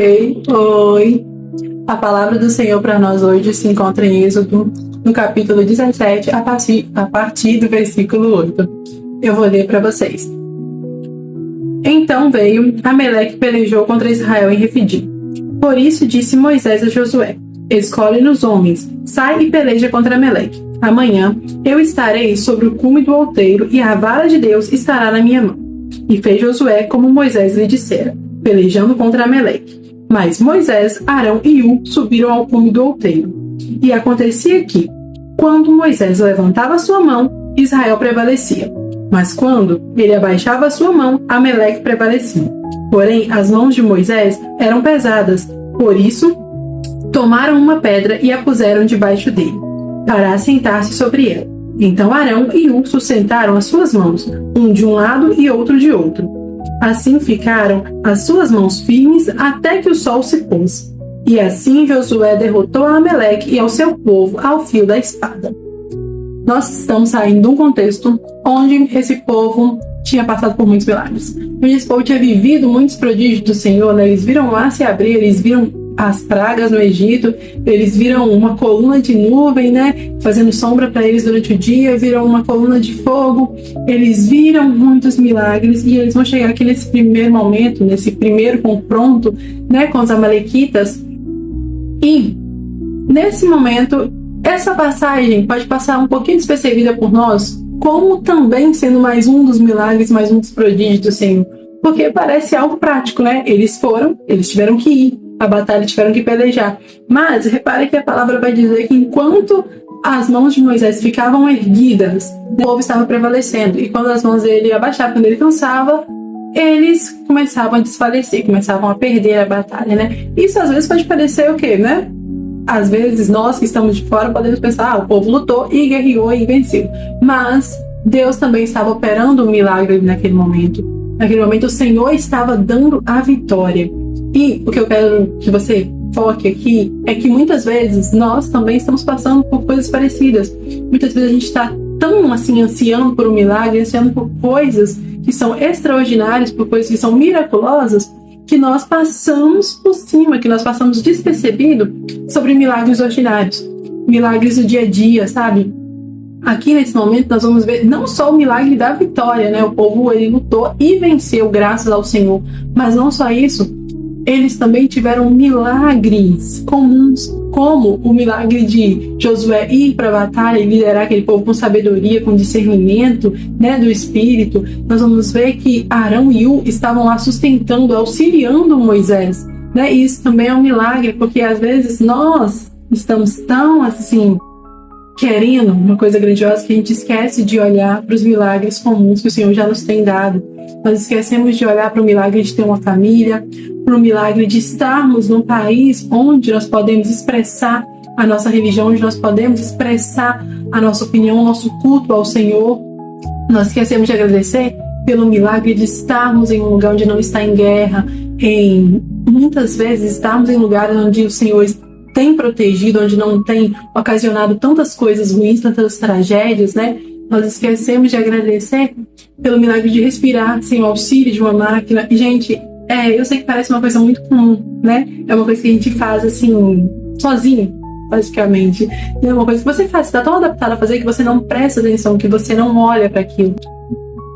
Ei, oi! A palavra do Senhor para nós hoje se encontra em Êxodo, no capítulo 17, a partir do versículo 8. Eu vou ler para vocês. Então veio Ameleque e pelejou contra Israel em Refidim. Por isso disse Moisés a Josué: escolhe-nos homens, sai e peleja contra Ameleque. Amanhã eu estarei sobre o cume do outeiro e a vara de Deus estará na minha mão. E fez Josué como Moisés lhe dissera, pelejando contra Ameleque. Mas Moisés, Arão e U subiram ao cume do outeiro. E acontecia que, quando Moisés levantava sua mão, Israel prevalecia. Mas quando ele abaixava sua mão, Ameleque prevalecia. Porém, as mãos de Moisés eram pesadas, por isso tomaram uma pedra e a puseram debaixo dele, para assentar-se sobre ela. Então Arão e U sustentaram as suas mãos, um de um lado e outro de outro. Assim ficaram as suas mãos firmes até que o sol se pôs. E assim Josué derrotou a Ameleque e ao seu povo ao fio da espada. Nós estamos saindo de um contexto onde esse povo tinha passado por muitos milagres. Onde esse povo tinha vivido muitos prodígios do Senhor, né? Eles viram o mar se abrir, eles viram as pragas no Egito, eles viram uma coluna de nuvem, né, fazendo sombra para eles durante o dia, viram uma coluna de fogo, eles viram muitos milagres e eles vão chegar aqui nesse primeiro momento, nesse primeiro confronto, né, com os amalequitas. E nesse momento, essa passagem pode passar um pouquinho despercebida por nós, como também sendo mais um dos milagres, mais um dos prodígios do Senhor, porque parece algo prático, né? Eles tiveram que ir à batalha, tiveram que pelejar. Mas repare que a palavra vai dizer que enquanto as mãos de Moisés ficavam erguidas, o povo estava prevalecendo. E quando as mãos dele abaixavam, quando ele cansava, eles começavam a desfalecer, começavam a perder a batalha, né? Isso às vezes pode parecer o quê, né? Às vezes nós que estamos de fora podemos pensar, o povo lutou e guerreou e venceu. Mas Deus também estava operando um milagre naquele momento. Naquele momento o Senhor estava dando a vitória. E o que eu quero que você foque aqui é que muitas vezes nós também estamos passando por coisas parecidas. Muitas vezes a gente está tão assim ansiando por um milagre, ansiando por coisas que são extraordinárias, por coisas que são miraculosas, que nós passamos por cima, que nós passamos despercebido sobre milagres ordinários, milagres do dia a dia, sabe? Aqui nesse momento nós vamos ver não só o milagre da vitória, né? O povo ele lutou e venceu graças ao Senhor, mas não só isso, eles também tiveram milagres comuns, como o milagre de Josué ir para a batalha e liderar aquele povo com sabedoria, com discernimento, né, do Espírito. Nós vamos ver que Arão e U estavam lá sustentando, auxiliando Moisés, né? E isso também é um milagre, porque às vezes nós estamos tão assim querendo uma coisa grandiosa que a gente esquece de olhar para os milagres comuns que o Senhor já nos tem dado. Nós esquecemos de olhar para o milagre de ter uma família, para o milagre de estarmos num país onde nós podemos expressar a nossa religião, onde nós podemos expressar a nossa opinião, o nosso culto ao Senhor. Nós esquecemos de agradecer pelo milagre de estarmos em um lugar onde não está em guerra, muitas vezes estarmos em lugares onde o Senhor tem protegido, onde não tem ocasionado tantas coisas ruins, tantas tragédias, né? Nós esquecemos de agradecer pelo milagre de respirar sem o auxílio de uma máquina. E, gente, eu sei que parece uma coisa muito comum, né? É uma coisa que a gente faz, assim, sozinho, basicamente. É uma coisa que você faz, você está tão adaptado a fazer que você não presta atenção, que você não olha para aquilo.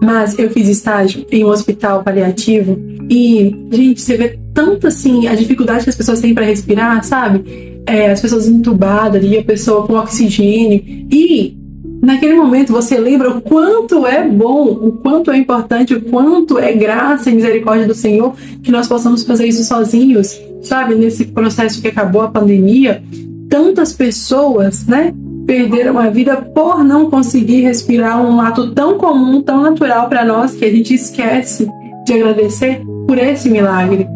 Mas eu fiz estágio em um hospital paliativo e, gente, você vê tanto, assim, a dificuldade que as pessoas têm para respirar, sabe? As pessoas entubadas ali, a pessoa com oxigênio. E naquele momento você lembra o quanto é bom, o quanto é importante, o quanto é graça e misericórdia do Senhor que nós possamos fazer isso sozinhos, sabe? Nesse processo que acabou a pandemia, tantas pessoas, né, perderam a vida por não conseguir respirar, um ato tão comum, tão natural para nós, que a gente esquece de agradecer por esse milagre.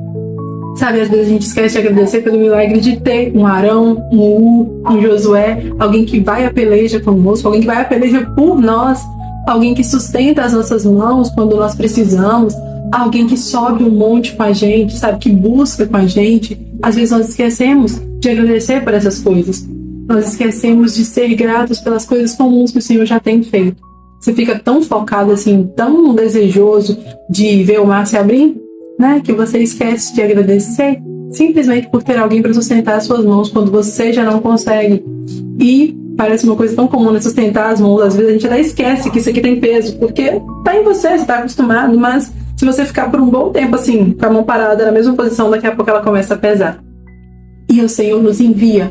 Sabe, às vezes a gente esquece de agradecer pelo milagre de ter um Arão, um U, um Josué, alguém que vai à peleja conosco, alguém que vai à peleja por nós, alguém que sustenta as nossas mãos quando nós precisamos, alguém que sobe um monte com a gente, sabe, que busca com a gente. Às vezes nós esquecemos de agradecer por essas coisas. Nós esquecemos de ser gratos pelas coisas comuns que o Senhor já tem feito. Você fica tão focado, assim, tão desejoso de ver o mar se abrir, né, que você esquece de agradecer simplesmente por ter alguém para sustentar as suas mãos quando você já não consegue. E parece uma coisa tão comum, né? Sustentar as mãos, às vezes a gente até esquece que isso aqui tem peso, porque tá em você tá acostumado, mas se você ficar por um bom tempo assim, com a mão parada na mesma posição, daqui a pouco ela começa a pesar. E o Senhor nos envia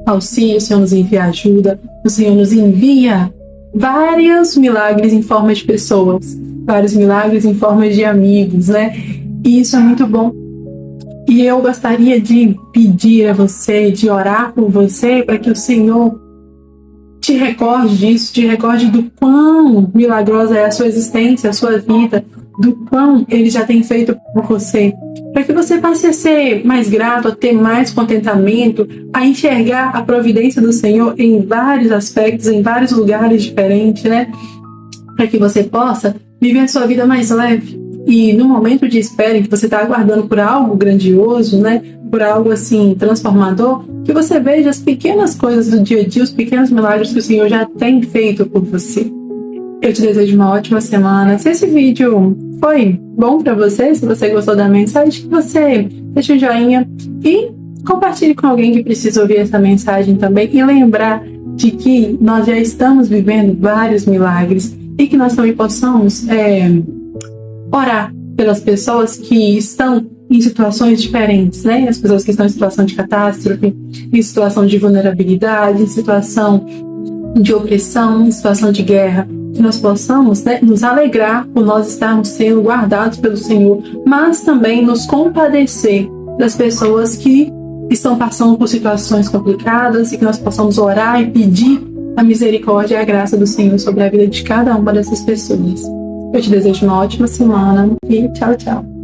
auxílio, o Senhor nos envia ajuda, o Senhor nos envia vários milagres em forma de pessoas, vários milagres em forma de amigos, né? E isso é muito bom. E eu gostaria de pedir a você, de orar por você, para que o Senhor te recorde disso, te recorde do quão milagrosa é a sua existência, a sua vida, do quão Ele já tem feito por você, para que você passe a ser mais grato, a ter mais contentamento, a enxergar a providência do Senhor em vários aspectos, em vários lugares diferentes, né? Para que você possa viver a sua vida mais leve. E no momento de espera em que você está aguardando por algo grandioso, né? Por algo assim transformador, que você veja as pequenas coisas do dia a dia, os pequenos milagres que o Senhor já tem feito por você. Eu te desejo uma ótima semana. Se esse vídeo foi bom para você, se você gostou da mensagem, que você deixe um joinha e compartilhe com alguém que precisa ouvir essa mensagem também. E lembrar de que nós já estamos vivendo vários milagres e que nós também possamos orar pelas pessoas que estão em situações diferentes, né? As pessoas que estão em situação de catástrofe, em situação de vulnerabilidade, em situação de opressão, em situação de guerra. Que nós possamos, né, nos alegrar por nós estarmos sendo guardados pelo Senhor, mas também nos compadecer das pessoas que estão passando por situações complicadas e que nós possamos orar e pedir a misericórdia e a graça do Senhor sobre a vida de cada uma dessas pessoas. Eu te desejo uma ótima semana e tchau, tchau.